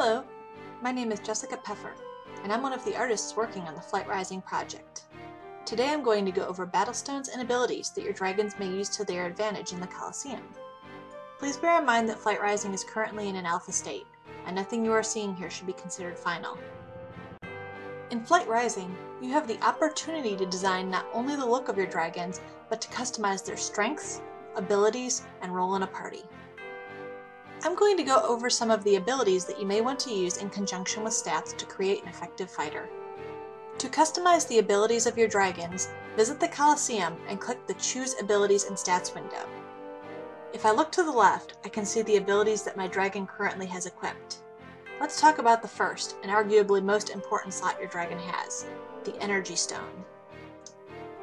Hello, my name is Jessica Peffer, and I'm one of the artists working on the Flight Rising project. Today I'm going to go over Battlestones and abilities that your dragons may use to their advantage in the Coliseum. Please bear in mind that Flight Rising is currently in an alpha state, and nothing you are seeing here should be considered final. In Flight Rising, you have the opportunity to design not only the look of your dragons, but to customize their strengths, abilities, and role in a party. I'm going to go over some of the abilities that you may want to use in conjunction with stats to create an effective fighter. To customize the abilities of your dragons, visit the Coliseum and click the Choose Abilities and Stats window. If I look to the left, I can see the abilities that my dragon currently has equipped. Let's talk about the first, and arguably most important slot your dragon has, the Energy Stone.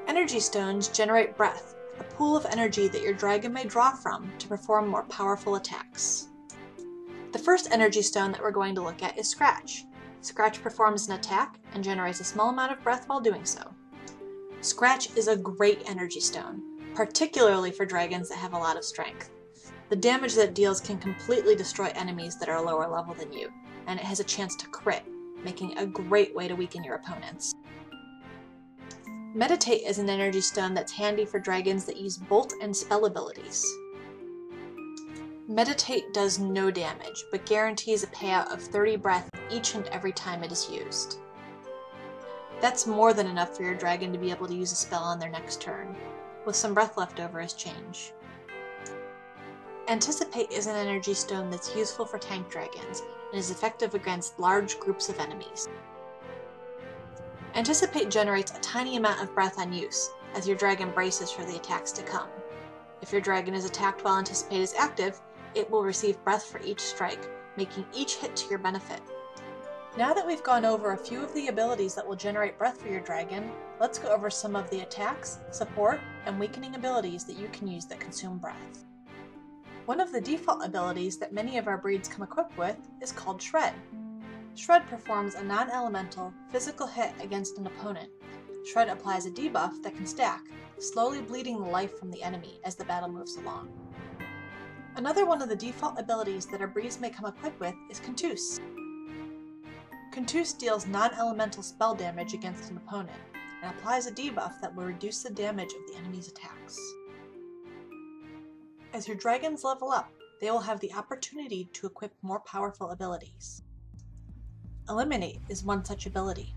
Energy Stones generate breath, a pool of energy that your dragon may draw from to perform more powerful attacks. The first energy stone that we're going to look at is Scratch. Scratch performs an attack and generates a small amount of breath while doing so. Scratch is a great energy stone, particularly for dragons that have a lot of strength. The damage that it deals can completely destroy enemies that are lower level than you, and it has a chance to crit, making a great way to weaken your opponents. Meditate is an energy stone that's handy for dragons that use bolt and spell abilities. Meditate does no damage, but guarantees a payout of 30 breath each and every time it is used. That's more than enough for your dragon to be able to use a spell on their next turn, with some breath left over as change. Anticipate is an energy stone that's useful for tank dragons, and is effective against large groups of enemies. Anticipate generates a tiny amount of breath on use, as your dragon braces for the attacks to come. If your dragon is attacked while Anticipate is active, it will receive breath for each strike, making each hit to your benefit. Now that we've gone over a few of the abilities that will generate breath for your dragon, let's go over some of the attacks, support, and weakening abilities that you can use that consume breath. One of the default abilities that many of our breeds come equipped with is called Shred. Shred performs a non-elemental, physical hit against an opponent. Shred applies a debuff that can stack, slowly bleeding the life from the enemy as the battle moves along. Another one of the default abilities that our breeds may come equipped with is Contuse. Contuse deals non-elemental spell damage against an opponent, and applies a debuff that will reduce the damage of the enemy's attacks. As your dragons level up, they will have the opportunity to equip more powerful abilities. Eliminate is one such ability.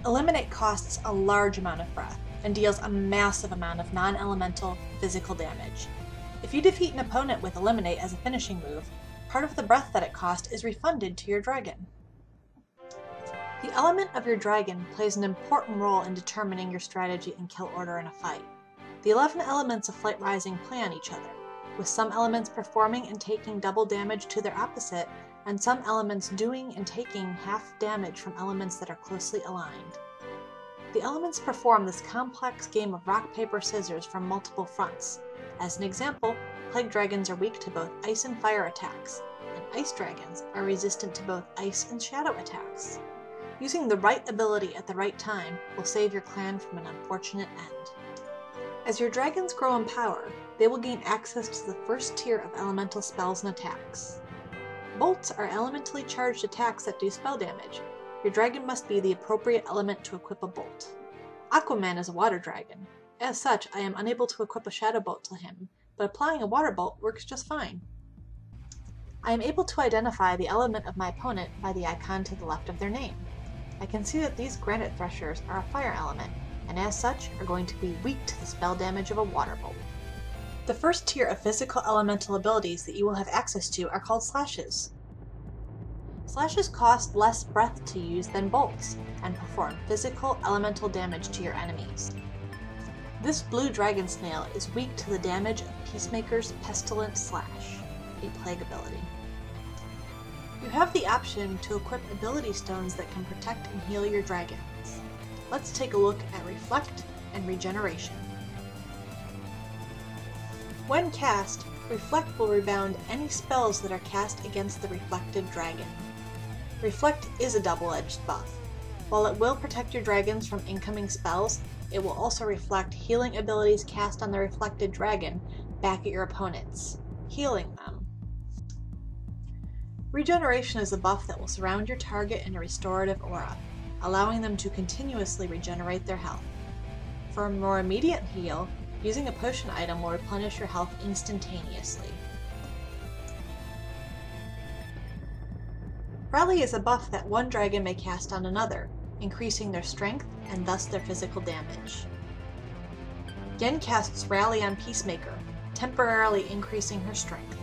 Eliminate costs a large amount of breath, and deals a massive amount of non-elemental physical damage. If you defeat an opponent with Eliminate as a finishing move, part of the breath that it cost is refunded to your dragon. The element of your dragon plays an important role in determining your strategy and kill order in a fight. The 11 elements of Flight Rising play on each other, with some elements performing and taking double damage to their opposite, and some elements doing and taking half damage from elements that are closely aligned. The elements perform this complex game of rock, paper, scissors from multiple fronts. As an example, plague dragons are weak to both ice and fire attacks, and ice dragons are resistant to both ice and shadow attacks. Using the right ability at the right time will save your clan from an unfortunate end. As your dragons grow in power, they will gain access to the first tier of elemental spells and attacks. Bolts are elementally charged attacks that do spell damage. Your dragon must be the appropriate element to equip a bolt. Aquaman is a water dragon. As such, I am unable to equip a shadow bolt to him, but applying a water bolt works just fine. I am able to identify the element of my opponent by the icon to the left of their name. I can see that these granite threshers are a fire element, and as such are going to be weak to the spell damage of a water bolt. The first tier of physical elemental abilities that you will have access to are called Slashes. Slashes cost less breath to use than bolts, and perform physical elemental damage to your enemies. This blue dragon snail is weak to the damage of Peacemaker's Pestilent Slash, a plague ability. You have the option to equip ability stones that can protect and heal your dragons. Let's take a look at Reflect and Regeneration. When cast, Reflect will rebound any spells that are cast against the reflected dragon. Reflect is a double-edged buff. While it will protect your dragons from incoming spells, it will also reflect healing abilities cast on the reflected dragon back at your opponents, healing them. Regeneration is a buff that will surround your target in a restorative aura, allowing them to continuously regenerate their health. For a more immediate heal, using a potion item will replenish your health instantaneously. Rally is a buff that one dragon may cast on another, increasing their strength and thus their physical damage. Yen casts Rally on Peacemaker, temporarily increasing her strength.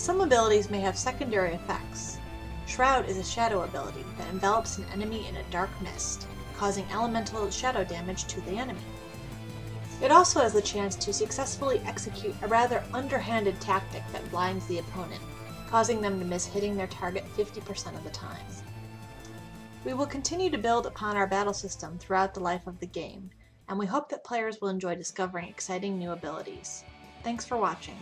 Some abilities may have secondary effects. Shroud is a shadow ability that envelops an enemy in a dark mist, causing elemental shadow damage to the enemy. It also has the chance to successfully execute a rather underhanded tactic that blinds the opponent, causing them to miss hitting their target 50% of the time. We will continue to build upon our battle system throughout the life of the game, and we hope that players will enjoy discovering exciting new abilities. Thanks for watching.